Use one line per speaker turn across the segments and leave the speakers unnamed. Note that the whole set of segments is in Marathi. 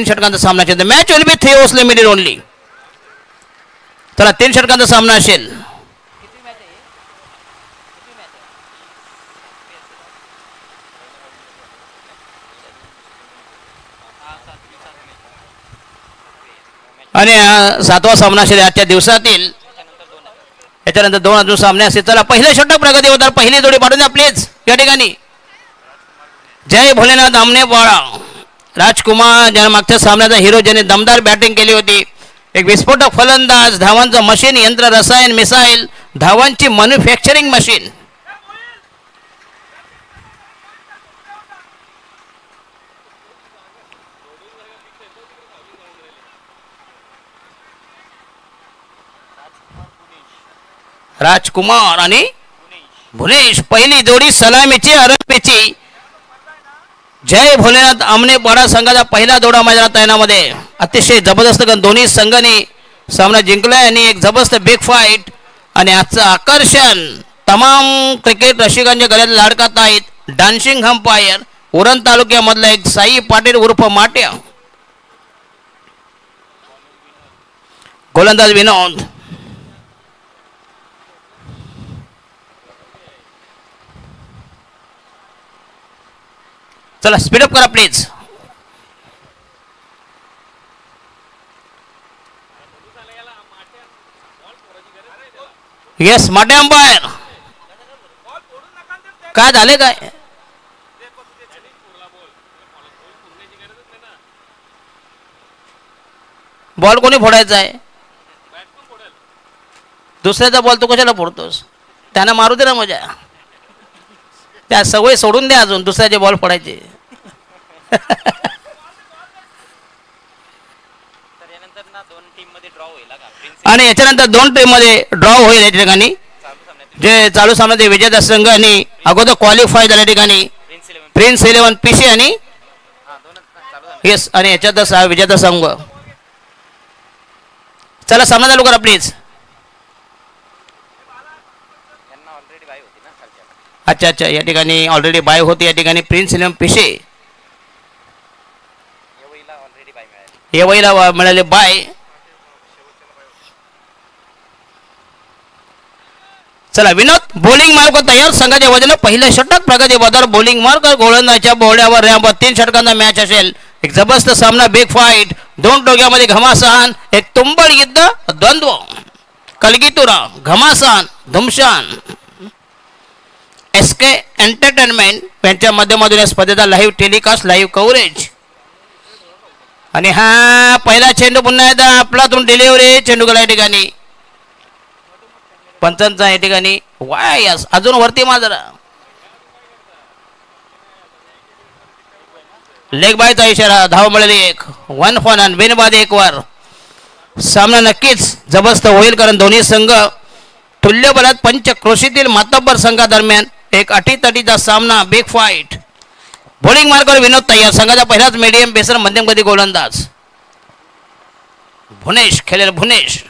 3 षटकांचा सामना असेल. Match will be 3 overs limited only. चला 3 षटकांचा सामना असेल. आणि 7वा सामना असेल आजच्या दिवसातील. याच्यानंतर 2 अजून सामने असतील. चला पहिल्या षटक प्रगती होतात. पहिली जोडी पाडून द्या प्लीज या ठिकाणी. जय भोलेनाथ आमने बाळा राजकुमार ज्याने मागच्या सामन्याचा हिरो ज्याने दमदार बॅटिंग केली होती. एक विस्फोटक फलंदाज, धावांचं मशीन, यंत्र, रसायन, मिसाईल, धावांची मॅन्युफॅक्चरिंग मशीन. राजकुमार आणि भुवनेश पहिली जोडी सलामीची आरंभीची. जय भोलेनाथ आमने बाळा संघाचा पहिला जोडा मैदानात तैनामध्ये. अतिशय जबरदस्त दोन्ही संघांनी सामना जिंकलाय आणि एक जबरदस्त बिग फाईट. आणि आजचं आकर्षण तमाम क्रिकेट रसिकांच्या गळ्यात लाडकात आहेत. डान्सिंग अंपायर उरण तालुक्यामधला एक साई पाटील उर्फ माट्या. गोलंदाज विनोद. चला स्पीडअप करा प्लीज. येस माटे अंपायर. काय झाले काय? बॉल कोणी फोडायचा आहे? दुसऱ्याचा बॉल तू कशाला फोडतोस? त्यांना मारू दे ना मजा. त्या सवय सोडून द्या अजून दुसऱ्याचे बॉल फोडायचे. आणि याच्यानंतर 2 टीममध्ये ड्रॉ होईल. या ठिकाणी जे चालू सामन्यात विजेता संघ आणि अगोदर क्वालिफाय झाल्या ठिकाणी प्रिन्स 11 पिशे आणि येस आणि याच्यात विजेता संघ. चला सामना चालू करा प्लीज. अच्छा अच्छा या ठिकाणी ऑलरेडी बाय होती. या ठिकाणी प्रिन्स 11 पिशे येवईला मिळाले बाय. चला विनोद बॉलिंग मार्क तयार. संघाच्या वजन पहिल्या षटक प्रगती बदल बॉलिंग मार्क गोलंदाजाच्या बोहड्यावर रॅम्प 3 षटकांचा मॅच असेल. एक जबरदस्त सामना बिग फाईट. 2 टोक्यामध्ये घमासान एक तुंबळ युद्ध द्वंद्व. कलगीतुरा घमासान धुमशान SK एंटरटेनमेंट यांच्या माध्यमातून या स्पर्धेचा लाईव्ह टेलिकास्ट लाईव्ह कव्हरेज. आणि हा पहिला चेंडू पुन्हा एकदा आपलातून डिलिव्हरी. चेंडू गेला या ठिकाणी पंचांचा या ठिकाणी वाय अजून वरती माजरा. लेग बायचा इशारा. धाव मिळाली एक. 1 फॉन आणि बिनबाद 1 वर. सामना नक्कीच जबरदस्त होईल कारण दोन्ही संघ तुल्य बलात पंचक्रोशीतील मातब्बर संघादरम्यान एक अटीतटीचा सामना बिग फाईट. बॉलिंग मार्कवर विनोद तयार. संघाचा पहिलाच मीडियम पेसर मध्यम गती गोलंदाज भुवनेश खेळेल. भुवनेश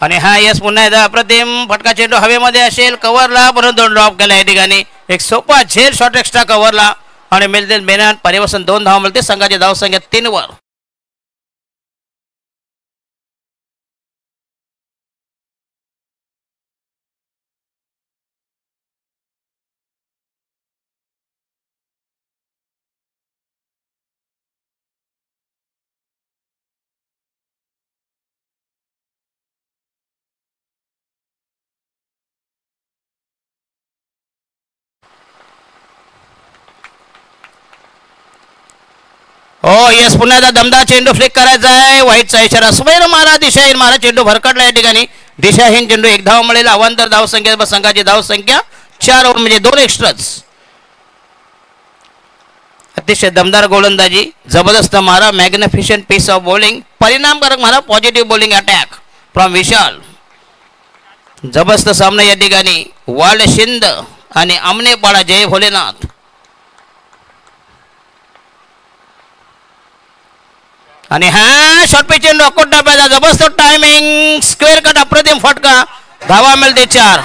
आणि हा यस पुन्हा एकदा अप्रतिम फटका चेंडू हवेमध्ये असेल. कव्हरला परंतु ड्रॉप केला या ठिकाणी. एक सोपा झेल शॉट एक्स्ट्रा कव्हरला आणि मिळते बेनान परिवर्तन 2 धावा मिळते. संघाची धाव संख्या 3 वर. हो यस पुन्हा एकदा दमदार चेंडू फ्लिक करायचा आहे. वाईटचा इशारा. स्मैर मारा दिशाहीन मारा. चेंडू भरकटला या ठिकाणी. दिशाहीन चेंडू 1 धाव मिळेल. अवांतर धाव संख्या संघाची धाव संख्या 4 ओव्हर म्हणजे 2 एक्स्ट्राच. अतिशय दमदार गोलंदाजी. जबरदस्त मारा. मॅग्निफिशंट पीस ऑफ बॉलिंग. परिणामकारक मारा. पॉझिटिव्ह बॉलिंग अटॅक फ्रॉम विशाल. जबरदस्त सामना या ठिकाणी. वर्ल्ड शिंद आणि आमने बाळा जय भोलेनाथ. आणि हा शॉर्ट पिच चेंडू अकोट डाब्याचा. जबरदस्त टायमिंग. स्क्वेअर कट अप्रतिम फटका. धावा मिळते 4.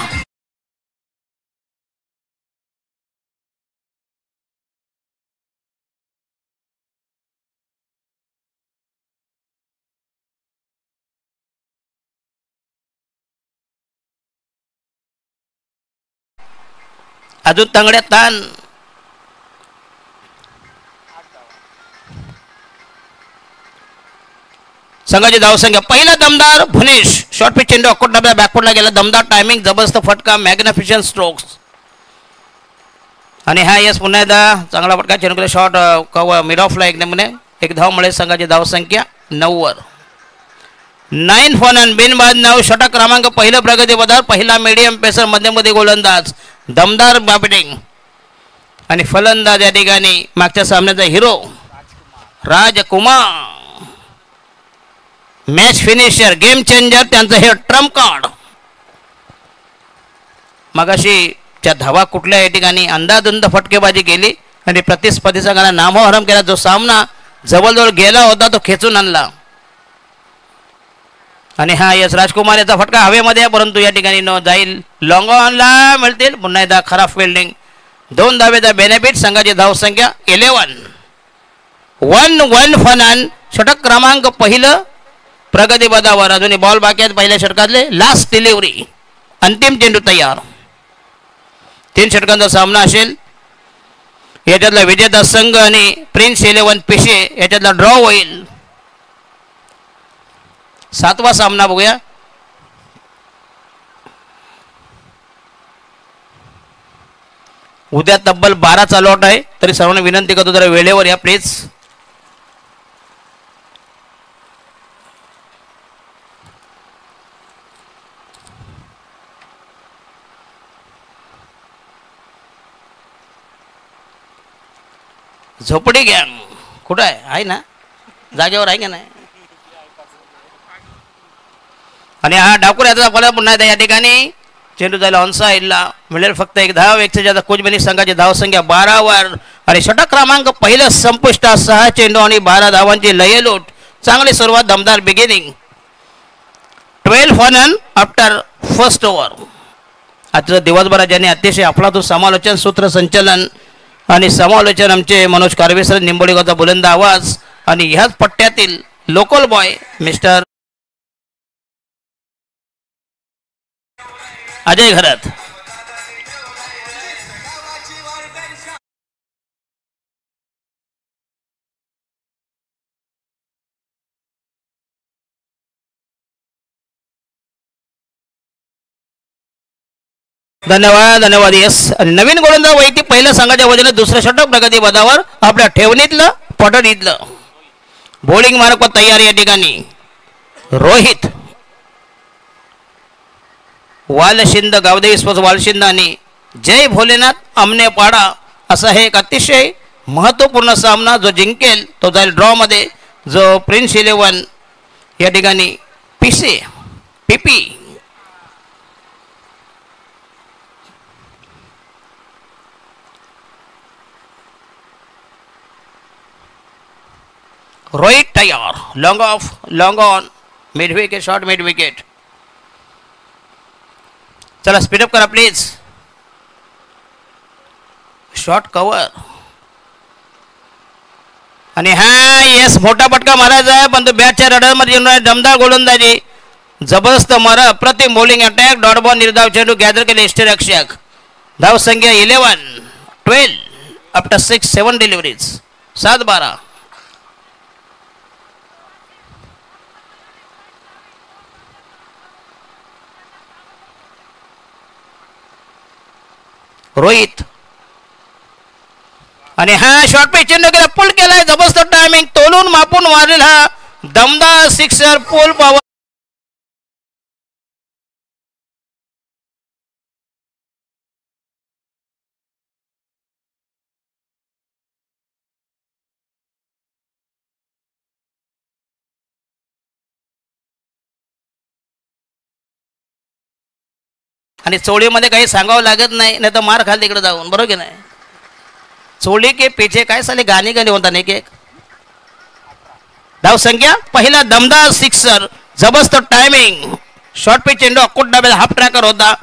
अजून तंगड्या ताण. संघाची धावसंख्या पहिला दमदार भुनेश शॉर्ट पिच चेंडू अकोट डब्या बॅकफुटला गेला. दमदार टायमिंग जबरदस्त फटका मॅग्निफिशंट स्ट्रोक्स. आणि हा यस पुन्हा एकदा चांगला फटका चेंडू शॉर्ट कव्हर मिड ऑफला एक धाव मिळेल. संघाची धावसंख्या 9 वर. 9 फॉन अँड बिनबाद 9. षटक क्रमांक पहिलं प्रगती पदावर पहिला मीडियम पेसर मध्यमध्ये गोलंदाज दमदार बॅटिंग आणि फलंदाज या ठिकाणी मागच्या सामन्याचा हिरो राजकुमार. मॅच फिनिशर गेम चेंजर त्यांचं हे ट्रम्प कार्ड. मगाशी च्या धावा कुठल्या या ठिकाणी अंदाधुंद फटकेबाजी केली आणि प्रतिस्पर्धी संघाला नामोहरम केला. जो सामना जवळजवळ गेला होता तो खेचून आणला. आणि हा यस राजकुमार याचा फटका हवेमध्ये परंतु या ठिकाणी न जाईल. लॉंग ऑनला मिळतील. पुन्हा एकदा खराब फिल्डिंग. 2 धावेचा बेनिफिट. संघाची धावसंख्या 11. 1-1 फनन. षटक क्रमांक पहिलं प्रगती पदावर. अजूनही बॉल बाकी आहेत पहिल्या षटकातले. लास्ट डिलिव्हरी अंतिम चेंडू तयार. 3 षटकांचा सामना असेल. याच्यातला विजेता संघ आणि प्रिन्स 11 पिशे याच्यातला ड्रॉ होईल. 7वा सामना बघूया. उद्या तब्बल 12 चालवट आहे. तरी सर्वांना विनंती करतो जरा वेळेवर या प्लीज. झोपडी गँग कुठं आहे ना जागेवर आहे का नाही. आणि हा डाकूर याचा फलक पुन्हा या ठिकाणी चेंडू जायला ऑन साईडला मिळेल फक्त एक धाव. एकशे ज्यादा कुचबिनी संघाची धावसंख्या 12 वर. आणि षटक क्रमांक पहिलं संपुष्टात 6 चेंडू आणि 12 धावांची लयलूट. चांगली सुरुवात दमदार बिगिनिंग. 12 फॉन आफ्टर फर्स्ट ओव्हर. आजचं दिवसभरात ज्यांनी अतिशय अफलातून समालोचन सूत्रसंचलन आणि समालोचन आमचे मनोज कारवेसर निंबोडीगावचा बुलंद आवाज आणि ह्याच पट्ट्यातील लोकल बॉय मिस्टर अजय घरात. धन्यवाद यस. नवीन गोलंदाज वैती पहिल्या संघाच्या वतीने दुसरं षटक प्रगती पदावर आपल्या ठेवणीतलं पटणीतलं. बॉलिंग मार्क तयारी या ठिकाणी रोहित वालशिंद गावदेवी स्पोर्ट्स वालशिंद आणि जय भोलेनाथ अमनेपाडा असा हे एक अतिशय महत्त्वपूर्ण सामना. जो जिंकेल तो जाईल ड्रॉ मध्ये. जो प्रिन्स 11 या ठिकाणी पीपी रोहित तयार. Long on mid wicket short mid wicket. चला स्पीडअप करा प्लीज. Short cover. आणि हा येस मोठा पटका मारायचा आहे पण तो बॅटच्या रडारमध्ये दमदार गोलंदाजी जबरदस्त मारा. अप्रतिम बॉलिंग अटॅक. डॉट बॉल निर्धाव चेंडू गॅदर केले यष्टीरक्षक. धाव संख्या 11-12 आफ्टर 6-7 डिलिव्हरीज. 7-12. रोहित आणि हा शॉर्ट पिच चेंडू केला. पुल केलाय जबरदस्त टायमिंग. तोलून मापून मारलेला हा दमदार सिक्सर पुल पॉवर. आणि चोळीमध्ये काही सांगावं लागत नाही तर मार खाल तिकडे जाऊन. बरोबर की नाही. चोळी के पीछे काय साले गाणी गाणी होता नाही एक. धाव संख्या पहिला दमदार सिक्सर जबरदस्त टायमिंग. शॉर्ट पिच चेंडू अकोट डब्यात हाफ ट्रॅकर होता.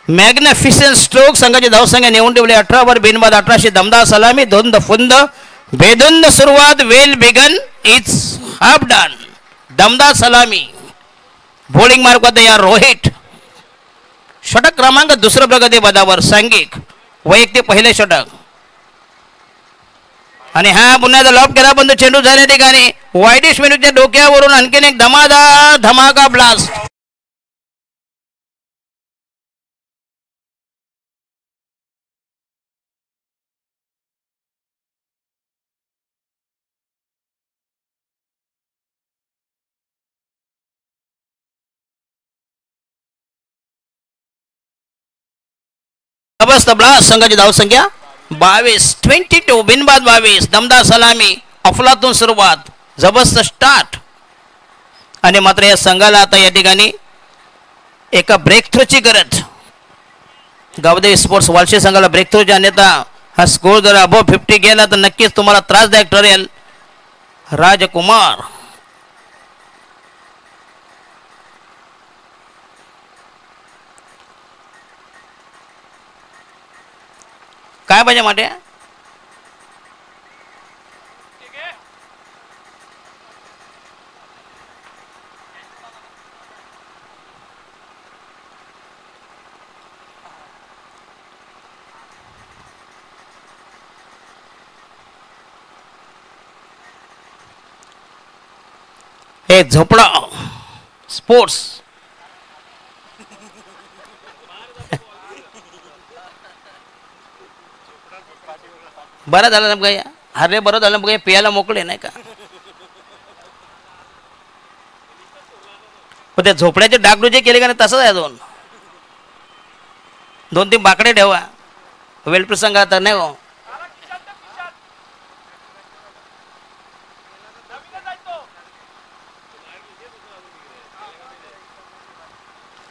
मॅग्निफिशंट स्ट्रोक. संघाची धाव संख्या नेऊन ठेवली 18 वर. बिनबाद 18. दमदार सलामी. धुंद फुंद बेधुंद सुरुवात. Well begun it's half done. दमदार सलामी. बॉलिंग मार्क तयार रोहित. षटक क्रमांक दुसरं प्रगती पदावर सांघिक वैयक्तिक पहिले षटक. आणि हा पुन्हा लॉब केला बंद चेंडू झाल्या ठिकाणी वाईडिश मेनूच्या डोक्यावरून आणखीन एक धमादार धमाका ब्लास्ट. जबरदस्त ब्लास्ट. संघाची धावसंख्या 22. 22 बिनबाद 22. दमदार सलामी अफलातून सुरुवात जबरदस्त स्टार्ट. आणि मात्र या संघाला आता या ठिकाणी एका ब्रेक थ्रोची गरज. गावदेवी स्पोर्ट्स वालशे संघाला ब्रेक थ्रोची, अन्यथा हा स्कोर जर अबोव 50 गेला तर नक्कीच तुम्हाला त्रासदायक ठरेल. राजकुमार काय पाहिजे माटे. हे झोपडा स्पोर्ट्स बरं झालं ना बघा. हरले बरं झालं बघा. पियाला मोकळे नाही का. पण ते झोपड्याचे डागडू जे केले का नाही तसंच आहे. दोन तीन बाकडे ठेवा. वेळ प्रसंग आता नाही हो.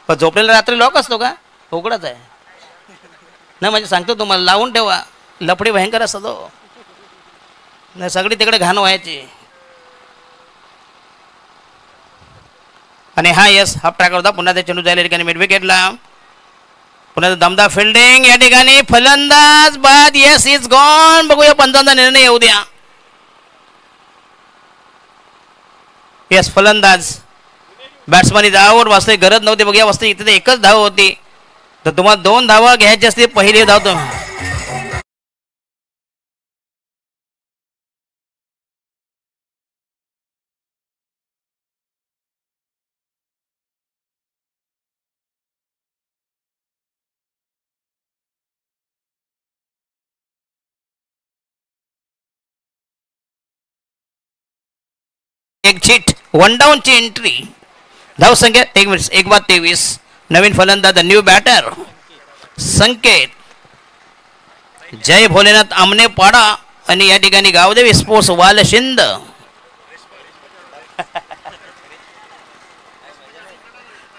पण झोपलेला रात्री लॉक असतो का. उघडाच आहे नाही. म्हणजे सांगतो तुम्हाला लावून ठेवा. लफडी भयंकर असतो तो. नाही सगळी तिकडे घाण व्हायची. आणि हा यस हाफ ट्रॅक होता. पुन्हा ते चेंडू जायला ठिकाणी मिड विकेटला. पुन्हा दमदार फिल्डिंग या ठिकाणी. फलंदाज बाद. Yes is gone. बघूया पंचांचा निर्णय येऊ द्या. यस फलंदाज बॅट्समॅन धावावर वाजते. गरज नव्हती बघूया वाजते. इथे एकच धाव होती. तर तुम्हाला 2 धावा घ्यायची असते. पहिली धाव तुम्ही एक चिट 1 डाऊनची एंट्री. धाव संख्या 1 बाद 23. नवीन फलंदाज न्यू बॅटर संकेत. जय भोलेनाथ आमने पाडा आणि या ठिकाणी गावदेवी स्पोर्ट्स वालशिंद.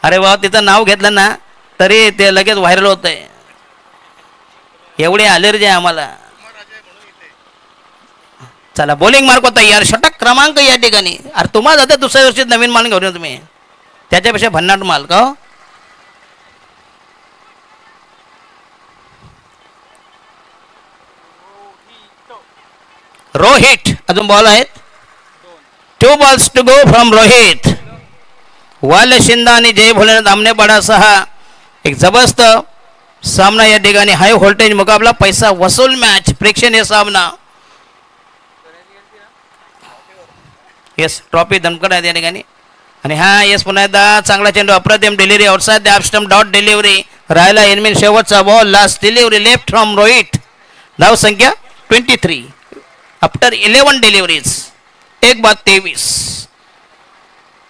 अरे वा तिचं नाव घेतलं ना तरी ते लगेच व्हायरल होतंय. एवढी अलर्जी आहे आम्हाला. चला बॉलिंग मार्क तयार. षटक क्रमांक या ठिकाणी. अरे तुम्हाला आता दुसऱ्या वर्षी नवीन माल घेऊन तुम्ही त्याच्यापेक्षा भन्नाट माल का. रोहित अजून बॉल आहेत. 2 balls to go from Rohit. वालशिंदा आणि जय भोलेनाथ आमनेपाडासह एक जबरदस्त सामना या ठिकाणी. हाय व्होल्टेज मुकाबला. पैसा वसूल मॅच. प्रेक्षणीय सामना. यस ट्रॉफी दमकट आहे या ठिकाणी. आणि हा यस पुन्हा एकदा चांगला चेंडू. अप्रतिम delivery outside the of dot delivery. राहिला एनमिन शेवटचा ball. Last delivery left from Rohit. धाव संख्या 23 आफ्टर 11 डिलिव्हरीज. 1 बाद 23.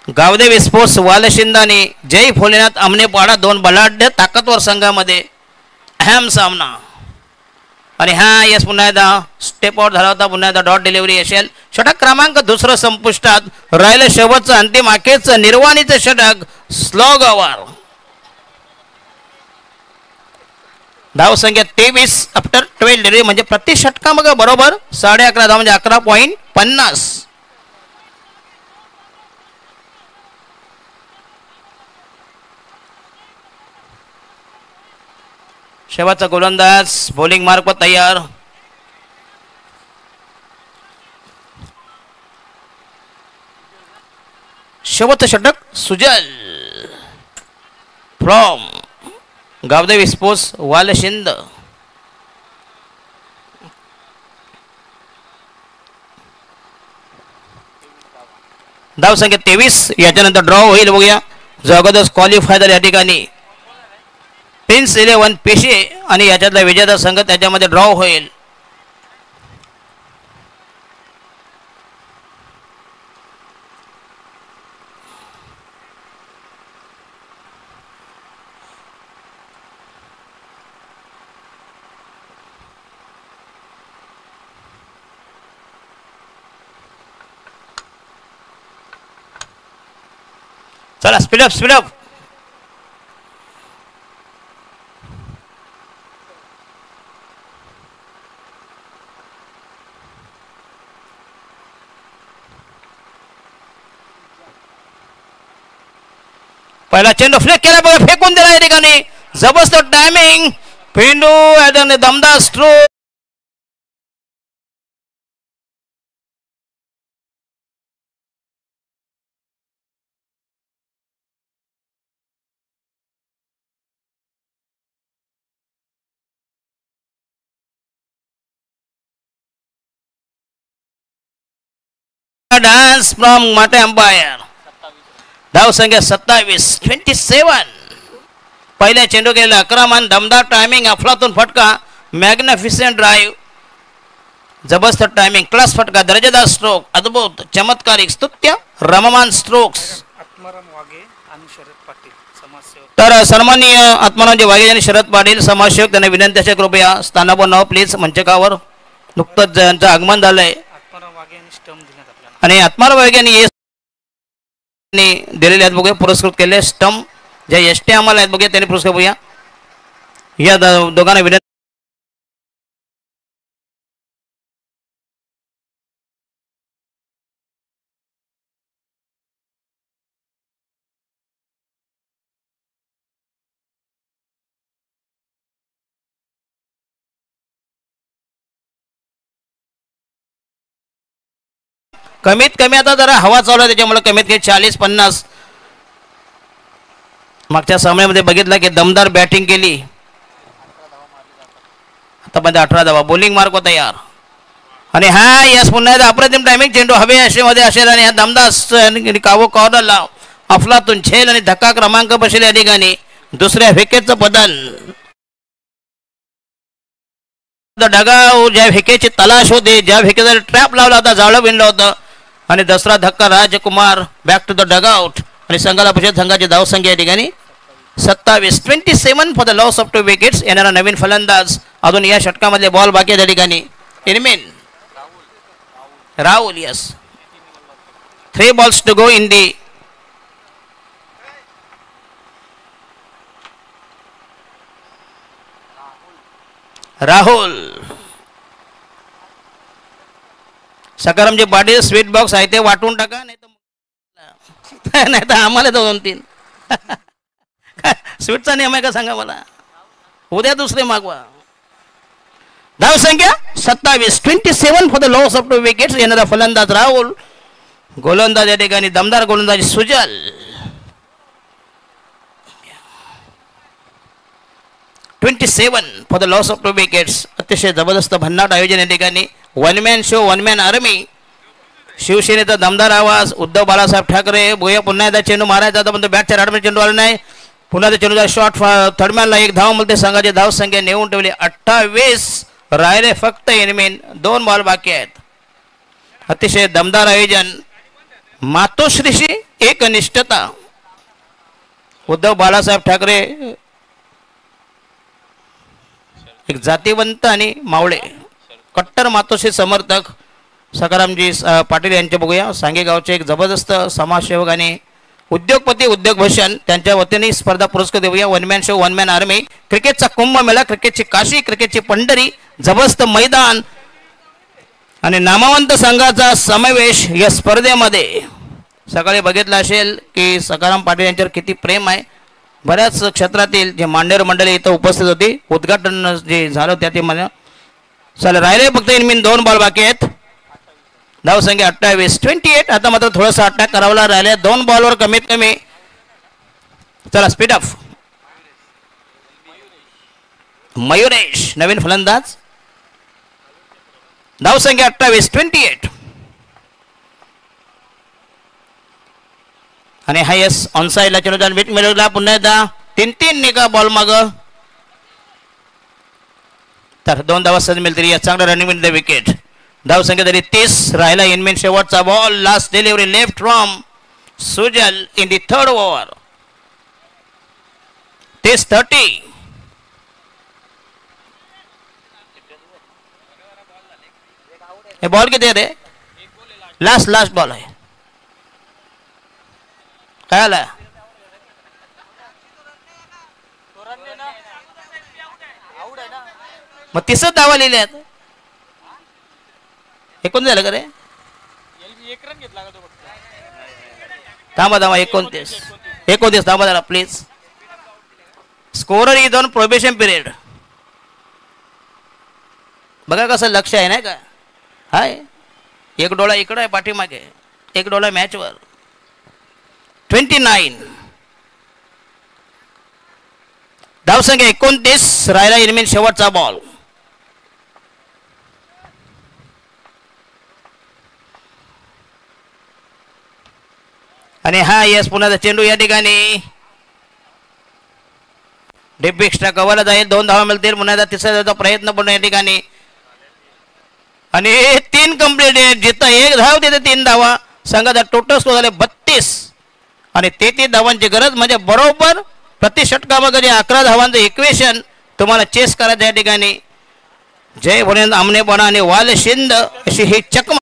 गावदेवी स्पोर्ट्स वालशिंद आणि जय भोलेनाथ आमनेपाडा 2 बलाढ्य ताकदवर संघामध्ये अहम सामना. आणि हा यस पुन्हा एकदा स्टेप आउट झाला होता. पुन्हा एकदा डॉट डिलिव्हरी असेल. षटक क्रमांक 2 संपुष्टात. राहिलं शेवटचं अंतिम अखेरचं निर्वाणीचं षटक स्लॉग ओव्हर. धाव संख्या 23 आफ्टर 12 डिलिव्हरी. म्हणजे प्रति षटका मग बरोबर 11.5 धाव म्हणजे 11.50. शेवटचा गोलंदाज बॉलिंग मार्क वर तयार. शेवटचं षटक सुजल फ्रॉम गावदेवी स्पोर्ट्स वालशिंद. धावसंख्या 23. याच्यानंतर ड्रॉ होईल बघूया. जो अगोदर क्वालिफाय झाला या ठिकाणी प्रिन्स 11 पेशे आणि याच्यातला विजेता संघ त्याच्यामध्ये ड्रॉ होईल. चला स्पीडअप स्पीडअप. पहिला चेंडू फ्लेक केला बघा, फेकून दिला या ठिकाणी. जबरदस्त टायमिंग. पेंडू दमदार स्ट्रोक. डान्स फ्रॉम माटे अंपायर. धावसंख्या 27. 27. पहिल्या चेंडू केलेला आक्रमण, दमदार टायमिंग, अफलातून फटका, मॅग्निफिसेंट ड्राईव्ह, जबरदस्त टायमिंग, क्लास फटका, दर्जेदार स्ट्रोक, अद्भुत चमत्कारिक स्तुत्य रममान स्ट्रोक्स. तर सन्माननीय आत्मारामजी वाघे यांनी शरद पाटील समाजसेवक त्यांना विनंती अशा कृपया स्थानावर नाव प्लीज मंचकावर. नुकतंच ज्यांचं आगमन झालंय आणि आत्माराम वाघे यांनी दिलेले आहेत बघूया, पुरस्कृत केले स्टंप ज्या एसटी आम्हाला आहेत बघूया त्यांनी पुरस्कार बघूया. या दोघांना विनंती. कमीत कमी आता जरा हवा चालू आहे त्याच्यामुळे कमीत कमी 40-50. मागच्या सामन्यामध्ये बघितलं की दमदार बॅटिंग केली. आता मध्ये 18 धावा बॉलिंग मार्क होता यार. आणि हा यस पुन्हा एकदा अप्रतिम टायमिंग. चेंडू हवे अशेमध्ये असेल आणि हा दमदार कावो कॉर्नर लाव, अफलातून झेल आणि धक्का क्रमांक बसले या ठिकाणी. दुसऱ्या विकेटचं बदल. डगाव ज्या विकेटची तलाश होते, ज्या विकेटला ट्रॅप लावला होता, जाळं विणलं होतं आणि दुसरा धक्का राजकुमार बॅक टू द डगआउट. आणि संघाला परिषद संघाची धावसंख्या या ठिकाणी 27. 27 for the loss of 2 wickets. येणारा नवीन फलंदाज अजून या षटकामधले बॉल बाकी त्या ठिकाणी इनमेन Rahul. Yes 3 balls to go in the. Rahul Sakaramji Patil sweet box आहे ते वाटून टाका, नाही तर आम्हाला 2-3 स्वीटचा नियम आहे का सांगा मला. उद्या दुसरे मागवा. धावसंख्या 27. 27 for the loss of 2 wickets. येणारा फलंदाज राहुल, गोलंदाज या ठिकाणी दमदार गोलंदाज Sujal. For the loss of 2 wickets. अतिशय जबरदस्त भन्नाट आयोजन या ठिकाणी. One man show, one man army. शिवसेनेचा दमदार आवाज. उद्धव बाळासाहेब ठाकरे. बोया पुन्हा एकदा चेंडू मारायचा होता पण तो बॅटच्या राडमध्ये चेंडू आला नाही. पुन्हा त्या चेंडूचा शॉट थर्डमॅनला 1 धाव मिळते. संघाची धावसंख्या नेऊन ठेवली 28. राहिले फक्त इनमेन 2 बॉल बाकी आहेत. अतिशय दमदार आयोजन. मातोश्रीशी एक निष्ठता. उद्धव बाळासाहेब ठाकरे एक जातीवंत आणि मावळे कट्टर मातोश्री समर्थक सकारामजी पाटील यांचे बघूया. सांगेगावचे एक जबरदस्त समाजसेवक आणि उद्योगपती उद्योग भूषण त्यांच्या वतीने स्पर्धा पुरस्कार देऊया. One man show, one man army. क्रिकेटचा कुंभमेळा, क्रिकेटची काशी, क्रिकेटची पंढरी, जबरदस्त मैदान आणि नामवंत संघाचा समावेश या स्पर्धेमध्ये. सकाळी बघितलं असेल की सकाराम पाटील यांच्यावर किती प्रेम आहे. बऱ्याच क्षेत्रातील जे मांडेर मंडळी इथं उपस्थित होती. उद्घाटन जे झालं त्या ते मला चला राहिले फक्त इनमीन 2 बॉल बाकी आहेत. धावसंख्या 28. 28. आता मात्र थोडंसं अटॅक करावं राहिले 2 बॉलवर कमीत कमी. चला स्पीड ऑफ. मयुरेश नवीन फलंदाज. धावसंख्या 28. 28. आणि हायस ऑन साईडला चलो विट मिळवला पुन्हा एकदा 3-3 निघा बॉल माग तर 2 धावा संधी मिळतील या चांगला रनिंग इन द विकेट धाव संख्या तरी 30 राहिला इनमेन शेवटचा ball last delivery left from Sujal in the third over 30-30 हे बॉल किती आहे रे लास्ट बॉल आहे काय आला मग 30 धावा लिहिले आहेत हे कोण झालं का रे थांबा 29 थांबा जरा please scorer is on probation period बघा कसं लक्ष आहे नाही का हाय एक डोळा इकडं आहे पाठीमागे एक डोळा मॅचवर 29 धावसंख्या 29 राहिला इनमेन शेवटचा बॉल आणि हा यस पुन्हा चेंडू या ठिकाणी डीप एक्स्ट्रा कव्हरला जाईल 2 धावा मिळतील पुन्हा तिसऱ्या प्रयत्न पण या ठिकाणी आणि 3 कंप्लीट आहे जिथं 1 धाव तिथे 3 धावा संघाचा टोटल स्कोर झाले 32 आणि 33 धावांची गरज म्हणजे बरोबर प्रति षटकामध्ये 11 धावांचं इक्वेशन तुम्हाला चेस करायचं या ठिकाणी जय भोलेनाथ आमनेपणा आणि वाल शिंद अशी ही चकमा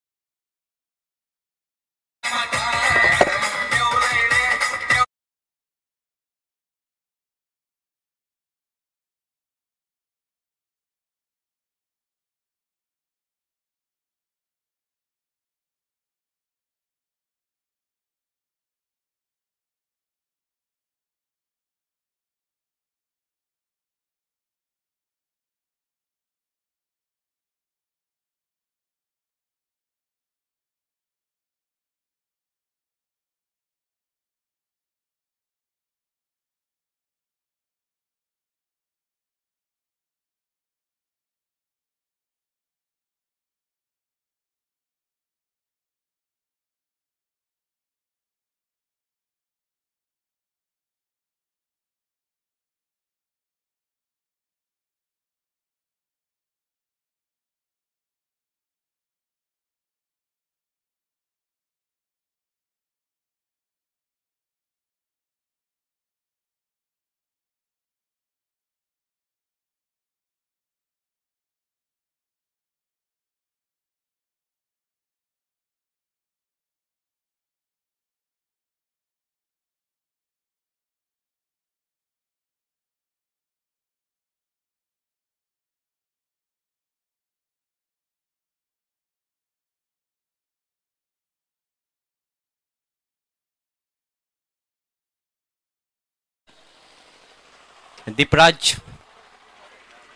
दीपराज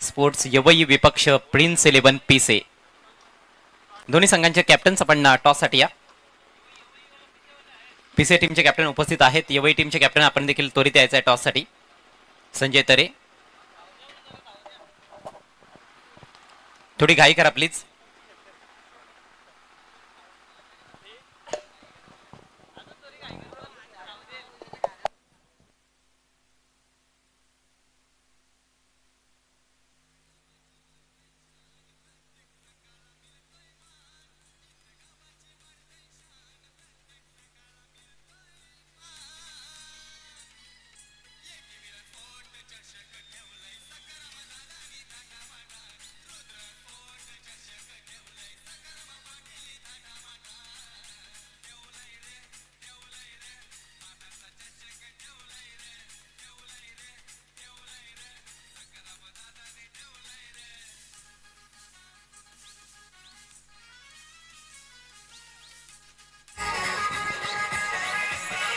स्पोर्ट्स यवई विपक्ष प्रिन्स 11 पीसे दोन्ही संघांचे कॅप्टन्स आपण टॉससाठी या पीसे टीमचे कॅप्टन उपस्थित आहेत यवई टीमचे कॅप्टन आपण देखील त्वरित यायचं आहे टॉससाठी संजय तरे थोडी घाई करा प्लीज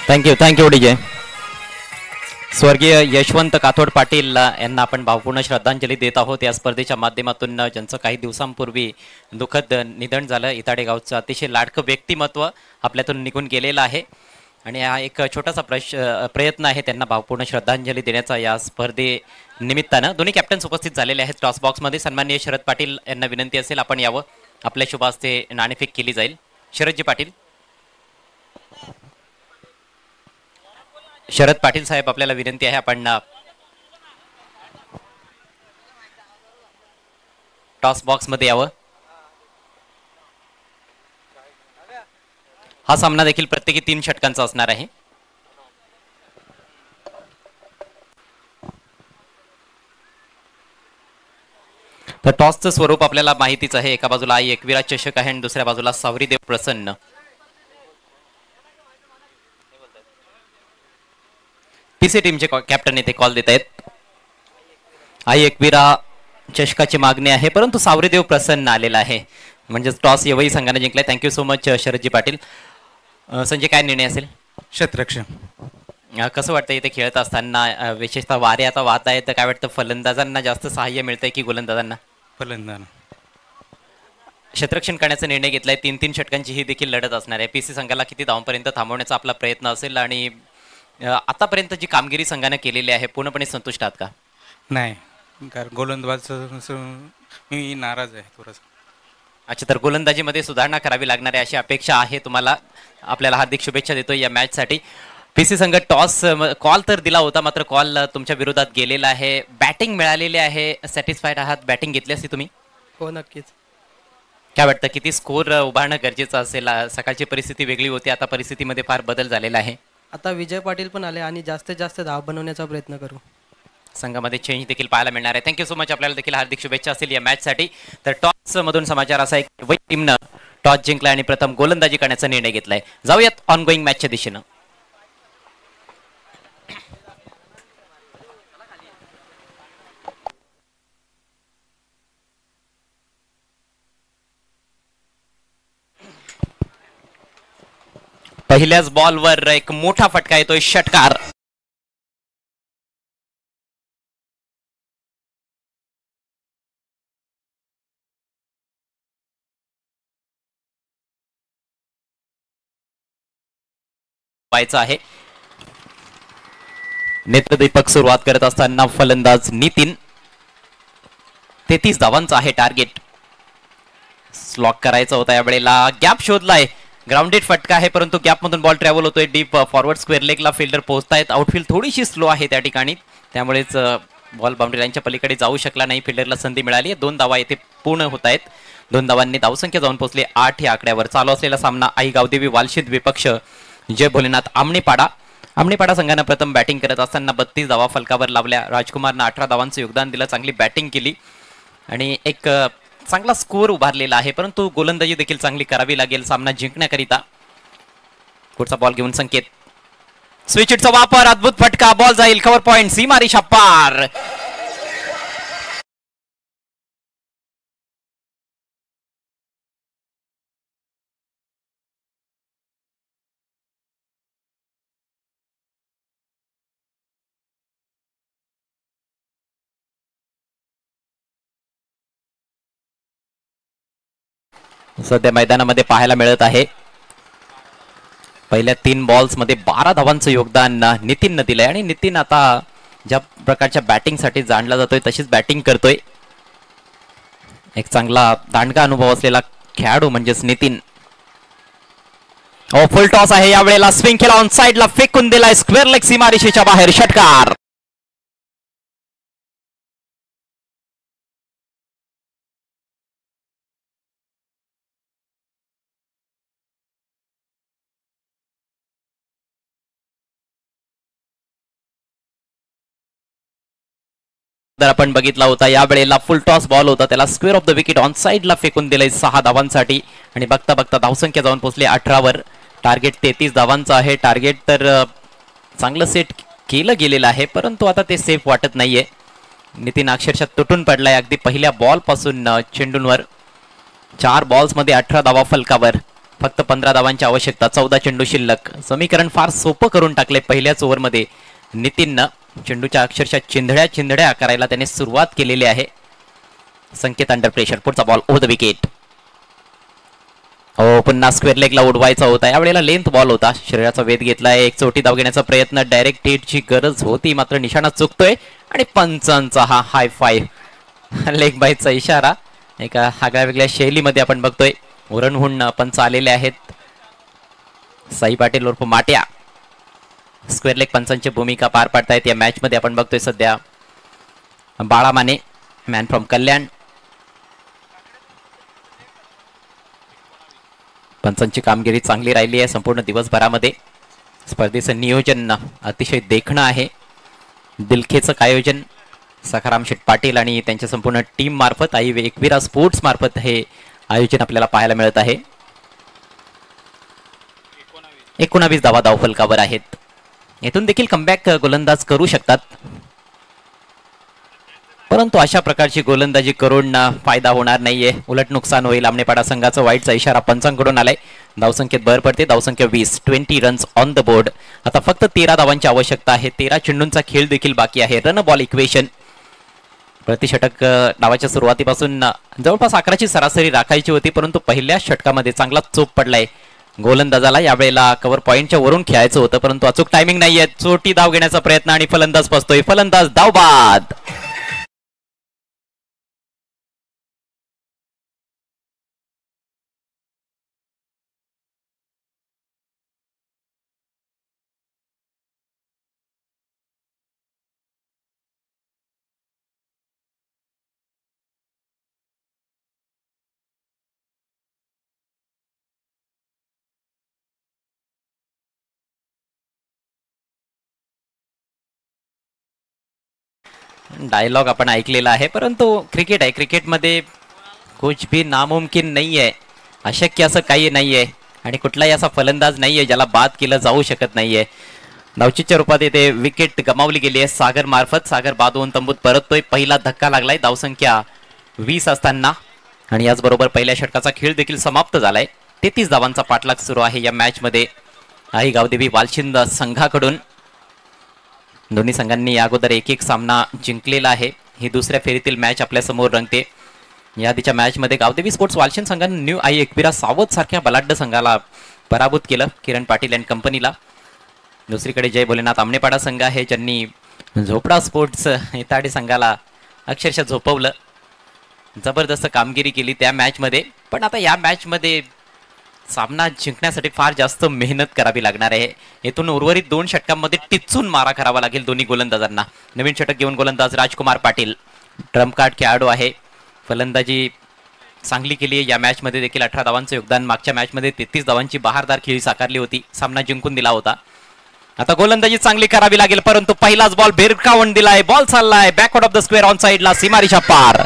थँक्यू डीजे स्वर्गीय यशवंत काथोड पाटील यांना आपण भावपूर्ण श्रद्धांजली देत आहोत या स्पर्धेच्या माध्यमातून ज्यांचं काही दिवसांपूर्वी दुःखद निधन झालं इताडे गावचं अतिशय लाडकं व्यक्तिमत्व आपल्यातून निघून गेलेलं आहे आणि हा एक छोटासा प्रयत्न आहे त्यांना भावपूर्ण श्रद्धांजली देण्याचा या स्पर्धे निमित्तानं दोन्ही कॅप्टन्स उपस्थित झालेले आहेत टॉस बॉक्समध्ये सन्माननीय शरद पाटील यांना विनंती असेल आपण यावं आपल्या शुभ हस्ते नाणेफेक केली जाईल शरदजी पाटील शरद पाटील साहेब आपल्याला विनंती आहे आपण टॉस बॉक्स मध्ये यावं. हा सामना देखील प्रत्येकी 3 षटकांचा असणार आहे. तर टॉसचं स्वरूप आपल्याला माहितीच आहे. एका बाजूला आई एकविरा चषक आहे आणि दुसऱ्या बाजूला सावरीदेव प्रसन्न. पीसी टीमचे कॅप्टन इथे कॉल देत आहेत. आई एकविरा चषकाची मागणी आहे परंतु सावरीदेव प्रसन्न आलेला आहे. म्हणजे टॉस यवई संघाने जिंकलाय. Thank you so much शरदजी Patil. Sanjay काय निर्णय असेल?
क्षेत्ररक्षण.
कसं वाटतं इथे खेळत असताना विशेषतः वारे आता वाहत आहे तर काय वाटतं फलंदाजांना जास्त सहाय्य मिळतंय की गोलंदाजांना?
फलंदाज.
क्षेत्ररक्षण करण्याचा निर्णय घेतलाय. 3-3 षटकांची ही देखील लढत असणार आहे. पीसी संघाला किती धावांपर्यंत थांबवण्याचा आपला प्रयत्न असेल आणि आतापर्यंत जी कामगिरी संघाने केलेली आहे पूर्णपणे संतुष्ट आहात का?
नाही, कारण गोलंदाज मी नाराज आहे थोडंसं.
अच्छा, तर गोलंदाजीमध्ये सुधारणा करावी लागणार आहे अशी अपेक्षा आहे तुम्हाला. आपल्याला हार्दिक शुभेच्छा देतो या मॅचसाठी. पीसी संघ टॉस कॉल तर दिला होता मात्र कॉल तुमच्या विरोधात गेलेला आहे. बॅटिंग मिळालेली आहे. सॅटिस्फाईड आहात? बॅटिंग घेतली असती तुम्ही?
हो नक्कीच.
काय वाटतं किती स्कोर उभारणं गरजेचं असेल? सकाळची परिस्थिती वेगळी होती, आता परिस्थितीमध्ये फार बदल झालेला आहे.
आता विजय पाटील पण आले आणि जास्तीत जास्त धाव बनवण्याचा प्रयत्न करू.
संघामध्ये चेंज देखील पाहायला मिळणार आहे. Thank you so much. आपल्याला देखील हार्दिक शुभेच्छा असतील या मॅचसाठी. तर टॉस मधून समाचार असा आहे की टीमनं टॉस जिंकला आणि प्रथम गोलंदाजी करण्याचा निर्णय घेतलाय. जाऊयात ऑनगोईंग मॅचच्या दिशेनं. पहिल्याच बॉलवर एक मोठा फटका येतोय, षटकार. व्हायचं आहे. नेत्रदीपक सुरुवात करत असताना फलंदाज नितीन. 33 धावांचं आहे टार्गेट. स्लॉक करायचा होता यावेळेला. गॅप शोधलाय. ग्राउंडेड फटका आहे परंतु गॅप मधून बॉल ट्रॅव्हल होतोय. डीप फॉरवर्ड स्क्वेअर लेगला फिल्डर पोहोचतायत. आउटफील्ड थोडीशी स्लो आहे त्या ठिकाणी, त्यामुळेच बॉल बाउंड्री लाईनच्या पलीकडे जाऊ शकला नाही. फिल्डरला संधी मिळाली. 2 धावा येथे पूर्ण होत आहेत. 2 धावांनी धावसंख्या जाऊन पोहोचली 8 या आकड्यावर. चालू असलेला सामना आई गावदेवी वालशीद विपक्ष जय भोलेनाथ आमणेपाडा. आमणेपाडा संघानं प्रथम बॅटिंग करत असताना 32 धावा फलकावर लावल्या. राजकुमारनं 18 धावांचं योगदान दिलं. चांगली बॅटिंग केली आणि एक चांगला स्कोर उभारलेला आहे परंतु गोलंदाजी देखील चांगली करावी लागेल सामना जिंकण्याकरिता. पुढचा बॉल घेऊन संकेत. स्विच हिटचा वापर. अद्भुत फटका. बॉल जाईल कव्हर पॉइंट. सीमारेषा पार. सध्या मैदानामध्ये पाहायला मिळत आहे. पहिल्या 3 बॉल्स मध्ये 12 धावांचं योगदान नितीननं दिलंय आणि नितीन आता ज्या प्रकारच्या बॅटिंगसाठी जाणला जातोय तशीच बॅटिंग करतोय. एक चांगला दांडगा अनुभव असलेला खेळाडू म्हणजेच नितीन. फुल टॉस आहे यावेळेला. स्विंग केला. ऑन साइडला फेकून दिलाय. स्क्वेअर लेग सीमारेषेच्या बाहेर. षटकार. जर आपण बघितला होता यावेळेला फुल टॉस बॉल होता, त्याला square of the wicket on साइडला फेकून दिलंय 6 धावांसाठी आणि बघता बघता धावसंख्या जाऊन पोहोचली 18 वर. टार्गेट 33 धावांचं आहे. टार्गेट तर चांगलं सेट केलं गेलेलं आहे परंतु आता ते सेफ वाटत नाहीये. नितीन अक्षरशः तुटून पडलाय अगदी पहिल्या बॉल पासून चेंडूंवर. 4 बॉल्स मध्ये 18 धावा फलकावर. फक्त 15 धावांची आवश्यकता. 14 चेंडू शिल्लक. समीकरण फार सोपं करून टाकले पहिल्याच ओव्हरमध्ये नितीननं. चेंडूच्या अक्षरशः चिंधड्या करायला त्याने सुरुवात केलेली आहे. संकेत अंडर प्रेशर. पुढचा बॉल ओव्हर द विकेट. पुन्हा स्क्वेअर लेगला उडवायचा होता. यावेळेला लेंथ बॉल होता. शरीराचा वेध घेतलाय. एक चौटी धाव घेण्याचा प्रयत्न. डायरेक्ट हिटची गरज होती मात्र निशाणा चुकतोय आणि पंचांचा हा हाय फाईव्ह. लेग बायचा इशारा एका आगळ्या वेगळ्या शैलीमध्ये आपण बघतोय. उरणहून पंच आलेले आहेत. साई पाटील उर्फ माट्या. स्क्वेअर लेग पंचांची भूमिका पार पाडतायत या मॅच मध्ये. आपण बघतोय सध्या बाळा माने, मॅन फ्रॉम कल्याण. पंचांची कामगिरी चांगली राहिली आहे संपूर्ण दिवसभरामध्ये. स्पर्धेचं नियोजन अतिशय देखणं आहे. दिलखेचं आयोजन सखाराम शेठ पाटील आणि त्यांच्या संपूर्ण टीम मार्फत, आई एकविरा स्पोर्ट्स मार्फत हे आयोजन आपल्याला पाहायला मिळत आहे. 19 धावा धावफलकावर आहेत. येथून देखील कमबॅक गोलंदाज करू शकतात, परंतु अशा प्रकारची गोलंदाजी करून फायदा होणार नाहीये, उलट नुकसान होईल. आमनेपाडा संघाचा वाईटचा इशारा पंचांकडून आलाय. धावसंख्येत भर पडते. धावसंख्या 20 रन्स ऑन द बोर्ड. आता फक्त 13 धावांची आवश्यकता आहे. 13 चेंडूंचा खेळ देखील बाकी आहे. Run ball equation. प्रतिषटक डावाच्या सुरुवातीपासून जवळपास 11ची सरासरी राखायची होती, परंतु पहिल्या षटकामध्ये चांगला चोप पडलाय गोलंदाजाला. यावेळेला कव्हर पॉइंटच्या वरून खेळायचं होतं, परंतु अचूक टायमिंग नाहीये. चोटी धाव घेण्याचा प्रयत्न आणि फलंदाज फसतोय. फलंदाज धाव बाद. डायलॉग आपण ऐकलेला आहे, परंतु क्रिकेट आहे. क्रिकेटमध्ये कुछ भी नामुमकिन नाही आहे. अशक्य असं काही नाहीये आणि कुठलाही असा फलंदाज नाहीये ज्याला बाद केलं जाऊ शकत नाहीये. धावचीच्या रूपात येथे विकेट गमावली गेली आहे सागर मार्फत. सागर बाद होऊन तंबूत परततोय. पहिला धक्का लागलाय धावसंख्या 20 असताना आणि याचबरोबर पहिल्या षटकाचा खेळ देखील समाप्त झालाय. 33 धावांचा पाठलाग सुरू आहे या मॅच मध्ये आई गावदेवी वालशिंद संघाकडून. दोन्ही संघांनी या अगोदर एक सामना जिंकलेला आहे. ही दुसऱ्या फेरीतील मॅच आपल्या समोर रंगते. या आधीच्या मॅच मध्ये गावदेवी स्पोर्ट्स वालशिंद संघाने न्यू आई एकविरा सावध सारख्या बलाढ्य संघाला पराभूत केलं, किरण पाटील अँड कंपनीला. दुसरीकडे जय भोलेनाथ आमनेपाडा संघ आहे ज्यांनी झोपडा स्पोर्ट्स इताडी संघाला अक्षरशः झोपवलं. जबरदस्त कामगिरी केली त्या मॅच मध्ये. पण आता या मॅच मध्ये सामना जिंकण्यासाठी फार जास्त मेहनत करावी लागणार आहे. येथून उर्वरित 2 षटकांमध्ये टिचून मारा करावा लागेल दोन्ही गोलंदाजांना. नवीन षटक घेऊन गोलंदाज राजकुमार पाटील ट्रम्प कार्ड खेळाडू आहे. फलंदाजी चांगली केली आहे या मॅच मध्ये देखील. 18 धावांचं योगदान. मागच्या मॅच मध्ये 33 धावांची बहारदार खेळी साकारली होती. सामना जिंकून दिला होता. आता गोलंदाजी चांगली करावी लागेल, परंतु पहिलाच बॉल भिरकावून दिलाय. बॉल चाललाय backward of the square on साइडला, सीमारेषा पार.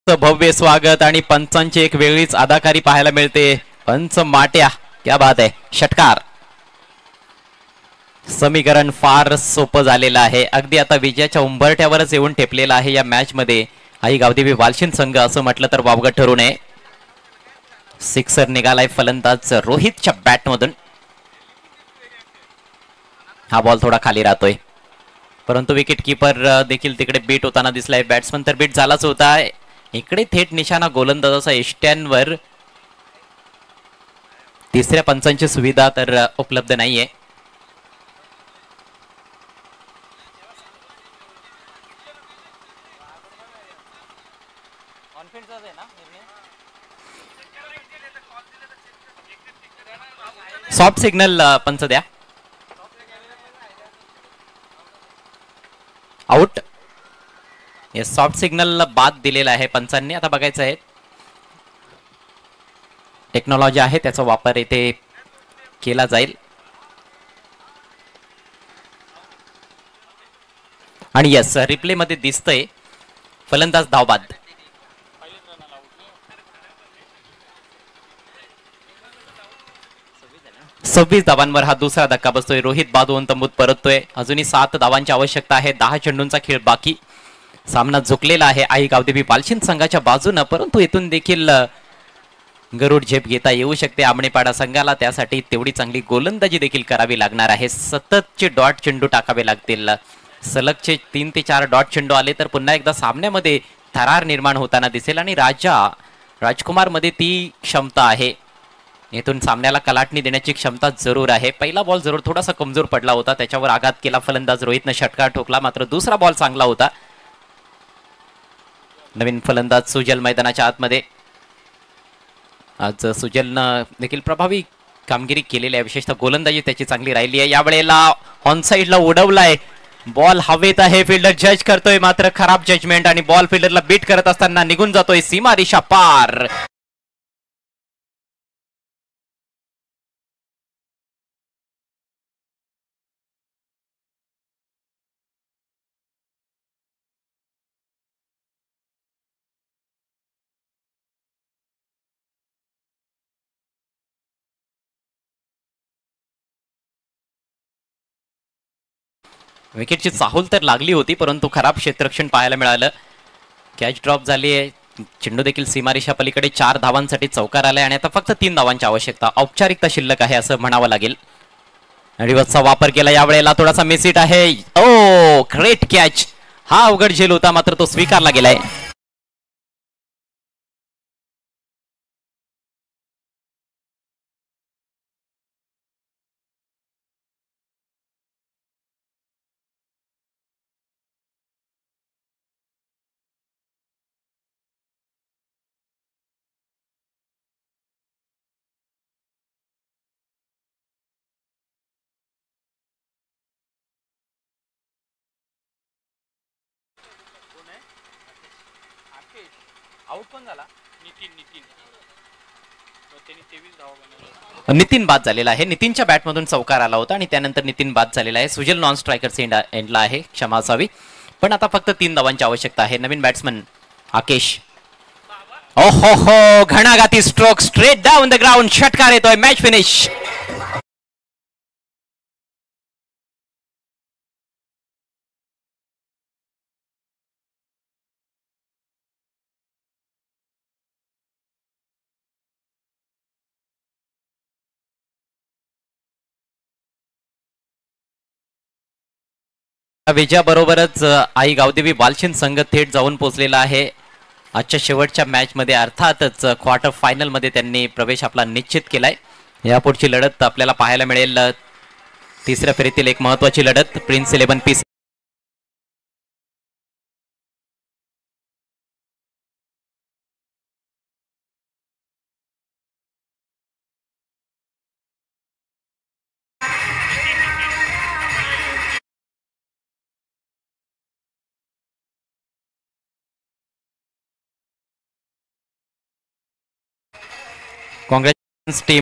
भव्य स्वागत आणि पंचांची एक वेगळीच अदाकारी पाहायला मिळते. पंच माट्या, क्या बात आहे. षटकार. समीकरण फार सोपं झालेलं आहे. अगदी आता विजयाच्या उंबरठ्यावरच येऊन ठेपलेला आहे या मॅच मध्ये आई गावदेवी वालशिंद संघ, असं म्हटलं तर वावगं ठरू नये. सिक्सर निघालाय फलंदाज रोहितच्या बॅट मधून. हा बॉल थोडा खाली राहतोय, परंतु विकेट किपर देखील तिकडे बीट होताना दिसलाय. बॅट्समन तर बीट झालाच होता. इकडे थेट निशाणा गोलंदाजाचा इष्ट्यांवर. तिसऱ्या पंचांची सुविधा तर उपलब्ध नाहीये. सॉफ्ट सिग्नल पंच द्या. आउट. सॉफ्ट सिग्नल बाद दिलेला आहे पंचांनी. आता बघायचं आहे टेक्नॉलॉजी आहे त्याचा वापर इथे केला जाईल. आणि यस, रिप्ले मध्ये दिसतंय फलंदाज धावबाद. सव्वीस धावांवर हा दुसरा धक्का बसतोय. रोहित बाद होऊन तंबूत परततोय. अजूनही 7 धावांची आवश्यकता आहे. 10 चेंडूंचा खेळ बाकी. सामना झुकलेला आहे आई गावदेवी वालशिंद संघाच्या बाजूनं, परंतु इथून देखील गरुड झेप घेता येऊ शकते आमनेपाडा संघाला. त्यासाठी तेवढी चांगली गोलंदाजी देखील करावी लागणार आहे. सततचे डॉट चेंडू टाकावे लागतील. सलगचे 3 ते 4 डॉट चेंडू आले तर पुन्हा एकदा सामन्यामध्ये थरार निर्माण होताना दिसेल. आणि राजकुमार मध्ये ती क्षमता आहे. येथून सामन्याला कलाटणी देण्याची क्षमता जरूर आहे. पहिला बॉल जरूर थोडासा कमजोर पडला होता, त्याच्यावर आघात केला फलंदाज रोहितनं, षटकार ठोकला. मात्र दुसरा बॉल चांगला होता. नवीन फलंदाज सुजल मैदानाच्या आतमध्ये. आज सुजलनं देखील प्रभावी कामगिरी केलेली आहे, विशेषतः गोलंदाजी त्याची चांगली राहिली आहे. यावेळेला ऑन साइडला उडवलाय बॉल, हवेत आहे, फिल्डर जज करतोय मात्र खराब जजमेंट आणि बॉल फिल्डरला बीट करत असताना निघून जातोय सीमा रेषा पार. विकेटची चाहूल तर लागली होती, परंतु खराब क्षेत्ररक्षण पाहायला मिळालं. कॅच ड्रॉप झाली आहे. चेंडू देखील सीमारेषा पलीकडे 4 धावांसाठी चौकार आलाय आणि आता फक्त 3 धावांची आवश्यकता, औपचारिकता शिल्लक आहे असं म्हणावं लागेल. रिवर्सचा वापर केला, यावेळेला थोडासा मिसहिट आहे. ओ ग्रेट कॅच. हा अवघड झेल होता मात्र तो स्वीकारला गेलाय. नितीन बाद झालेला आहे. नितीनच्या बॅटमधून चौकार आला होता आणि त्यानंतर नितीन बाद झालेला आहे. सुजल नॉन स्ट्रायकर एंडला आहे, क्षमा असावी. पण आता फक्त 3 धावांची आवश्यकता आहे. नवीन बॅट्समन आकेश. ओहो हो, घणाघाती stroke straight down the ground, षटकार येतोय, मॅच फिनिश. विजयाबरोबरच आई गावदेवी बालशिन संघ थेट जाऊन पोहोचलेला आहे आजच्या शेवटच्या मॅच मध्ये. अर्थातच क्वार्टर फायनल मध्ये त्यांनी प्रवेश आपला निश्चित केलाय. यापुढची लढत आपल्याला पाहायला मिळेल तिसऱ्या फेरीतील एक महत्वाची लढत, प्रिन्स 11 पीस. काँग्रेस टीम